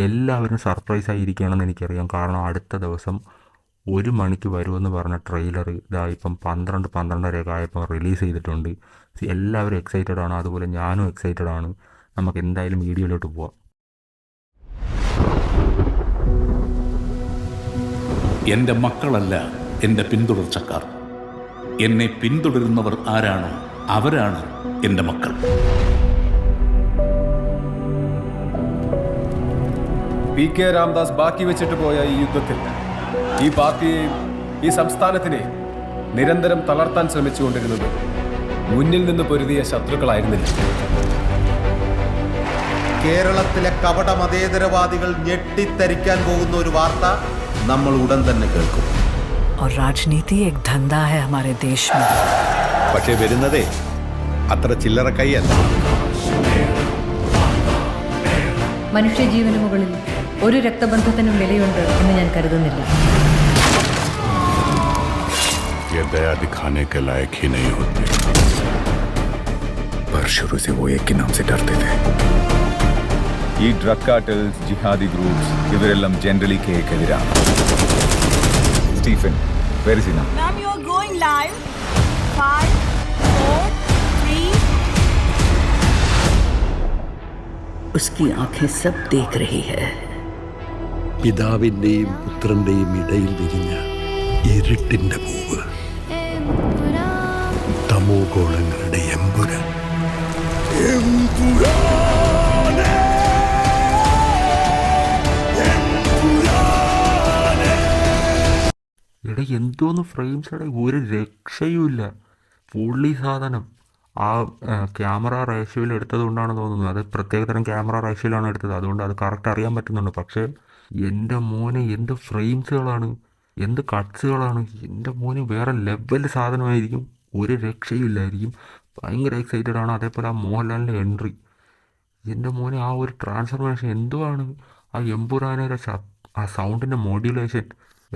എല്ലാവരും സർപ്രൈസ് ആയിരിക്കുകയാണെന്ന് എനിക്കറിയാം. കാരണം അടുത്ത ദിവസം 1 മണിക്ക് വരുമെന്ന് പറഞ്ഞ ട്രെയിലർ ഇതാ ഇപ്പം 12-12:30 ആയപ്പോൾ റിലീസ് ചെയ്തിട്ടുണ്ട്. എല്ലാവരും എക്സൈറ്റഡ് ആണ്, അതുപോലെ ഞാനും എക്സൈറ്റഡ് ആണ്. നമുക്ക് എന്തായാലും വീഡിയോയിലോട്ട് പോവാം. എൻ്റെ മക്കളല്ല എൻ്റെ പിന്തുടർച്ചക്കാർ. എന്നെ പിന്തുടരുന്നവർ ആരാണോ അവരാണ് എൻ്റെ മക്കൾ. PK രാംദാസ് ബാക്കി വെച്ചിട്ട് പോയ ഈ യുദ്ധത്തിൽ ഈ പാർട്ടിയെയും ഈ സംസ്ഥാനത്തിനെയും നിരന്തരം തളർത്താൻ ശ്രമിച്ചുകൊണ്ടിരുന്നത് മുന്നിൽ നിന്ന് പൊരുതിയ ശത്രുക്കളായിരുന്നില്ല. കേരളത്തിലെ കപട മതേതരവാദികൾ ഞെട്ടിത്തരിക്കാൻ പോകുന്ന ഒരു വാർത്ത നമ്മൾ ഉടൻ തന്നെ കേൾക്കും. और राजनीति एक धंधा है हमारे देश में. പക്ഷേ വരുന്നതേ അത്ര ചില്ലറ കൈയല്ല. മനുഷ്യജീവന് മുകളിൽ ഒരു രക്തബന്ധത്തിനും വിലയുണ്ട് എന്ന് ഞാൻ കരുതുന്നില്ല. ये दया दिखाने के लायक ही नहीं होते, पर शुरू से वो एक के नाम से डरते थे. ഈ ഡ്രഗ് കാർട്ടൽസ്, ജിഹാദി ഗ്രൂപ്പ്സ് ഇവരെല്ലാം ജനറലി കേക്കെതിരാണ്. Stephen, where is he now? Ma'am, you are going live. 5, 4, 3. उसकी आंखें सब देख रही है. പിതാവിന്റെയും പുത്രന്റെയും ഇടയിൽ വിരിഞ്ഞ ഇരുട്ടിന്റെ പൂവ്, തമോ ഗോളങ്ങളുടെ എമ്പുരാൻ. എടാ എന്തോന്ന് ഫ്രെയിംസ് എടാ, ഒരു രക്ഷയുമില്ല. പുള്ളി സാധനം ആ ക്യാമറ റേഷ്യോയിൽ എടുത്തത് കൊണ്ടാണ് തോന്നുന്നത്. അത് പ്രത്യേകതരം ക്യാമറ റേഷ്യോയിലാണ് എടുത്തത്, അതുകൊണ്ട് അത് കറക്റ്റ് അറിയാൻ പറ്റുന്നുണ്ട്. പക്ഷേ എൻ്റെ മോനെ എന്ത് ഫ്രെയിംസുകളാണ്, എന്ത് കട്ട്സുകളാണ്. എൻ്റെ മോന് വേറെ ലെവൽ സാധനമായിരിക്കും, ഒരു രക്ഷയില്ലായിരിക്കും. ഭയങ്കര എക്സൈറ്റഡ് ആണ്. അതേപോലെ ആ മോഹൻലാലിൻ്റെ എൻട്രി, എൻ്റെ മോനെ ആ ഒരു ട്രാൻസ്ഫർമേഷൻ എന്തുവാണ്. ആ എമ്പുരാനയുടെ ആ സൗണ്ടിൻ്റെ മോഡ്യുലേഷൻ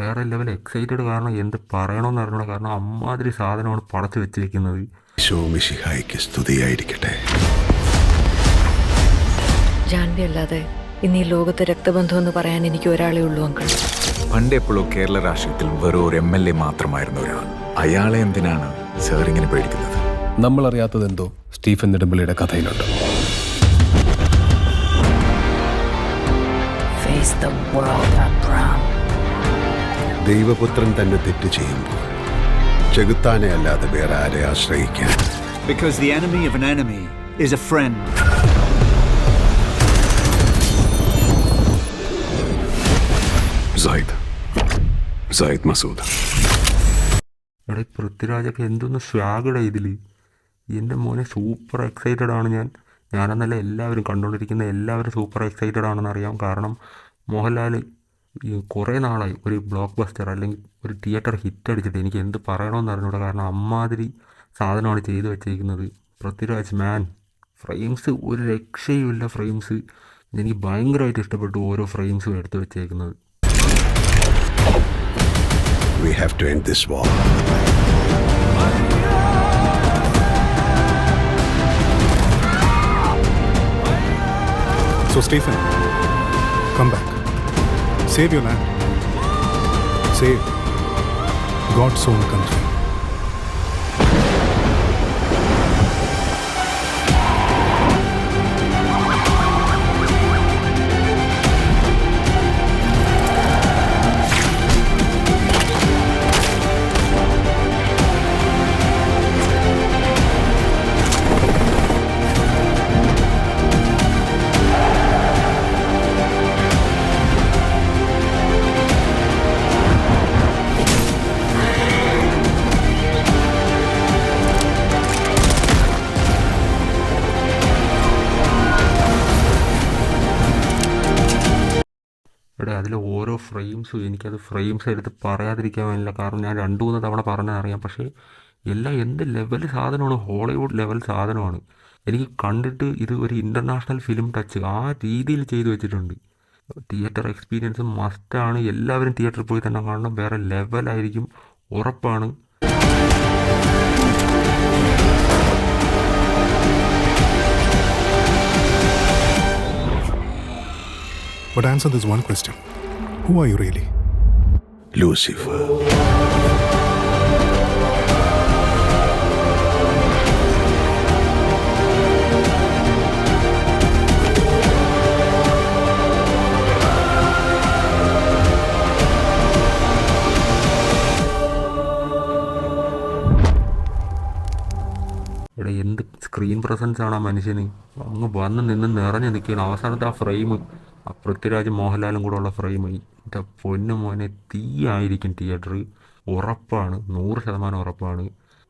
വേറെ ലെവൽ എക്സൈറ്റഡ്. കാരണം എന്ത് പറയണമെന്ന് അറിഞ്ഞൂടാ. കാരണം അമ്മാതിരി സാധനമാണ് പടച്ചു വെച്ചിരിക്കുന്നത്. ഈശോമിശിഹായ്ക്ക് സ്തുതിയായിരിക്കട്ടെ. ജാൻവി അല്ലാതെ ഇന്ന് ഈ ലോകത്ത് രക്തബന്ധം എന്ന് പറയാൻ എനിക്ക് ഒരാളേ ഉള്ളൂ അങ്കിൾ. പണ്ടെപ്പോഴോ കേരള രാഷ്ട്രീയത്തിൽ വെറും ഒരു MLA മാത്രമായിരുന്ന ഒരാൾ. അയാളെ എന്തിനാണ് സാർ ഇങ്ങനെ പേടിക്കുന്നത്? നമ്മൾ അറിയാത്തതെന്തോ Stephen നെടുമ്പള്ളിയുടെ കഥയിലുണ്ട്. Face the world, Abraham. ദൈവപുത്രൻ തന്നെ തെറ്റ് ചെയ്യുമ്പോൾ ചെകുത്താനെ അല്ലാതെ വേറെ ആരെ ആശ്രയിക്കാൻ? Because the enemy of an enemy is a friend. Zaid Masood. എടാ പൃഥ്വിരാജൊക്കെ എന്തൊന്ന് സ്വാഗഡാ ഇതിൽ. എൻ്റെ മോനെ സൂപ്പർ എക്സൈറ്റഡ് ആണ് ഞാനെന്നല്ല എല്ലാവരും കണ്ടുകൊണ്ടിരിക്കുന്ന എല്ലാവരും സൂപ്പർ എക്സൈറ്റഡ് ആണെന്ന് അറിയാം. കാരണം മോഹൻലാൽ കുറേ നാളായി ഒരു ബ്ലോക്ക് ബസ്റ്റർ അല്ലെങ്കിൽ ഒരു തിയേറ്റർ ഹിറ്റ് അടിച്ചിട്ട് എനിക്ക് എന്ത് പറയണമെന്ന് അറിഞ്ഞൂടാ. കാരണം അമ്മാതിരി സാധനമാണ് ചെയ്തു വെച്ചിരിക്കുന്നത് പൃഥ്വിരാജ്. മാൻ, ഫ്രെയിംസ് ഒരു രക്ഷയുമില്ല. ഫ്രെയിംസ് എനിക്ക് ഭയങ്കരമായിട്ട് ഇഷ്ടപ്പെട്ടു, ഓരോ ഫ്രെയിംസും എടുത്തു വെച്ചേക്കുന്നത്. We have to end this war. So Stephen, come back. Save your land. Save God's own country. ഇവിടെ അതിൽ ഓരോ ഫ്രെയിംസും എനിക്കത് ഫ്രെയിംസ് എടുത്ത് പറയാതിരിക്കാൻ വേണ്ടിയില്ല. കാരണം ഞാൻ 2-3 തവണ പറഞ്ഞറിയാം. പക്ഷേ എല്ലാം എന്ത് ലെവൽ സാധനമാണ്, ഹോളിവുഡ് ലെവൽ സാധനമാണ്. എനിക്ക് കണ്ടിട്ട് ഇത് ഒരു ഇൻ്റർനാഷണൽ ഫിലിം ടച്ച് ആ രീതിയിൽ ചെയ്തു വെച്ചിട്ടുണ്ട്. തിയേറ്റർ എക്സ്പീരിയൻസ് മസ്റ്റാണ്. എല്ലാവരും തിയേറ്ററിൽ പോയി തന്നെ കാണണം. വേറെ ലെവലായിരിക്കും, ഉറപ്പാണ്. But answer this one question. Who are you really? Lucifer. ഇവിടെ എന്ത് സ്ക്രീൻ പ്രസൻസ് ആണ് ആ മനുഷ്യന്. അങ്ങ് വന്ന് നിന്ന് നിറഞ്ഞു നിൽക്കുകയാണ്. അവസാനത്തെ ആ ഫ്രെയിം, ആ പൃഥ്വിരാജ് മോഹൻലാലും കൂടെ ഉള്ള ഫ്രെയിം, എൻ്റെ പൊന്നു മോനെ തീയായിരിക്കും തിയേറ്റർ. ഉറപ്പാണ്, 100% ഉറപ്പാണ്.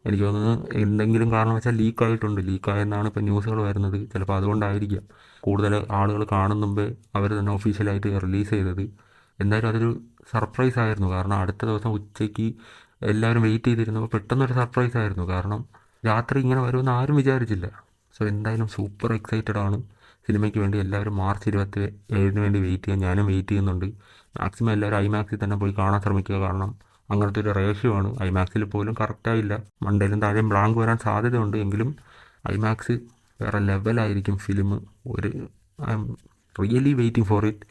എനിക്ക് തോന്നുന്നു എന്തെങ്കിലും കാരണം വെച്ചാൽ ലീക്കായിട്ടുണ്ട്. ലീക്കായെന്നാണ് ഇപ്പോൾ ന്യൂസുകൾ വരുന്നത്. ചിലപ്പോൾ അതുകൊണ്ടായിരിക്കാം കൂടുതൽ ആളുകൾ കാണും മുമ്പേ അവർ തന്നെ ഒഫീഷ്യലായിട്ട് റിലീസ് ചെയ്തത്. എന്തായാലും അതൊരു സർപ്രൈസ് ആയിരുന്നു. കാരണം അടുത്ത ദിവസം ഉച്ചയ്ക്ക് എല്ലാവരും വെയിറ്റ് ചെയ്തിരുന്നപ്പോൾ പെട്ടെന്നൊരു സർപ്രൈസ് ആയിരുന്നു. കാരണം രാത്രി ഇങ്ങനെ വരുമെന്ന് ആരും വിചാരിച്ചില്ല. സോ എന്തായാലും സൂപ്പർ എക്സൈറ്റഡ് ആണ് സിനിമയ്ക്ക് വേണ്ടി. എല്ലാവരും മാർച്ച് 27 വേണ്ടി വെയിറ്റ് ചെയ്യാൻ, ഞാനും വെയിറ്റ് ചെയ്യുന്നുണ്ട്. മാക്സിമം എല്ലാവരും ഐമാക്സിൽ തന്നെ പോയി കാണാൻ ശ്രമിക്കുക. കാരണം അങ്ങനത്തെ ഒരു റേഷ്യോ ആണ്. ഐമാക്സിൽ പോലും കറക്റ്റായില്ല, മണ്ടയിലും താഴെയും ബ്ലാങ്ക് വരാൻ സാധ്യതയുണ്ട്. എങ്കിലും ഐമാക്സ് വേറെ ലെവലായിരിക്കും film. I'm really waiting for it.